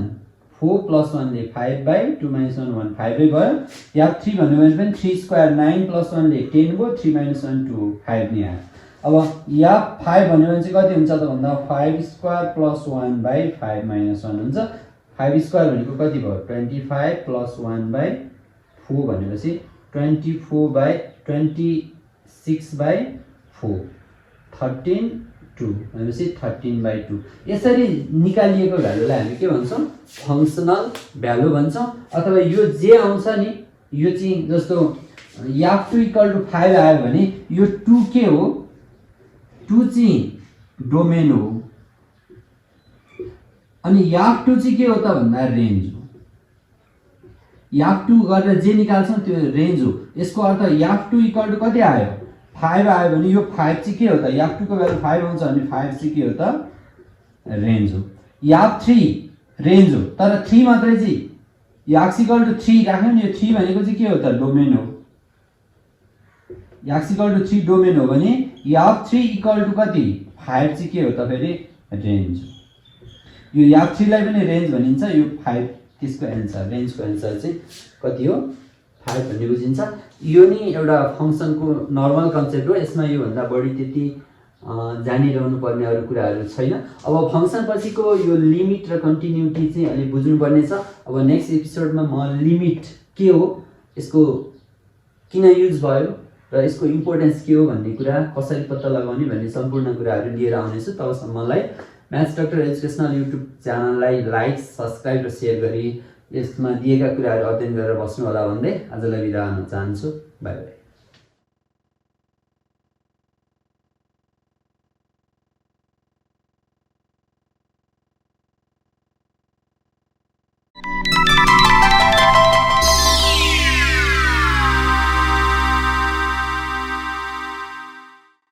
4 + 1 ले 5/2 - 1 1 5 भयो। f3 भन्यो भने पनि 3² 9 + 1 ले 10 भयो 3 - 1 2 5 नै आयो। अब f5 भन्यो भने चाहिँ कति हुन्छ त भन्दा 5² + 1/5 - 1 हुन्छ 5² भनेको कति भयो 25 + 1/4 भनेपछि 26/4 13/2 भनेपछि 13/2 यसरी निकालिएको भ्यालुलाई हामी के भन्छौं फंक्सनल भ्यालु भन्छौं। अथवा यो जे आउँछ नि यो चाहिँ जस्तो f2 = 5 आयो भने यो 2 के हो 2 चाहिँ डोमेन हो अनि f2 चाहिँ के हो त भन्दा रेन्ज हो। f2 गरेर जे निकाल्छौं त्यो रेन्ज हो। यसको अर्थ f2 = कति आयो 5 आयो भने यो 5 चाहिँ के हो त f2 को भ्यालु 5 आउँछ भने 5 चाहिँ के हो त रेन्ज हो। f3 रेन्ज हो तर 3 मात्रै चाहिँ x = 3 राख्यौ नि यो 3 भनेको चाहिँ के हो त डोमेन हो। x = 3 डोमेन हो भने f3 = कति 5 चाहिँ के हो त फेरि रेन्ज हो। यो f3 लाई पनि रेन्ज भनिन्छ यो 5 त्यसको एन्सर रेन्जको एन्सर चाहिँ कति हो 5 भन्ने बुझिन्छ। यो नि एउटा फंक्सनको नर्मल कन्सेप्ट हो यसमा यो भन्दा बढी त्यति जानिरहनु पर्ने अरु कुराहरु छैन। अब फंक्सन पछिको यो लिमिट र कन्टिन्युटी चाहिँ अलि बुझ्नु पर्ने छ। अब नेक्स्ट एपिसोडमा म लिमिट के हो यसको किन युज भयो र यसको इम्पोर्टेन्स के हो भन्ने कुरा कसरी पत्ता लगाउने भन्ने सम्पूर्ण कुराहरु लिएर आउने छु। तबसम्मलाई म्याथ्स डक्टर एजुकेशनल युट्युब च्यानललाई लाइक सब्स्क्राइब र शेयर गरी यसमा दिएका कुराहरु अध्ययन गरेर बस्नु होला भन्दै आजलाई बिदा हुन चाहन्छु। Bye bye.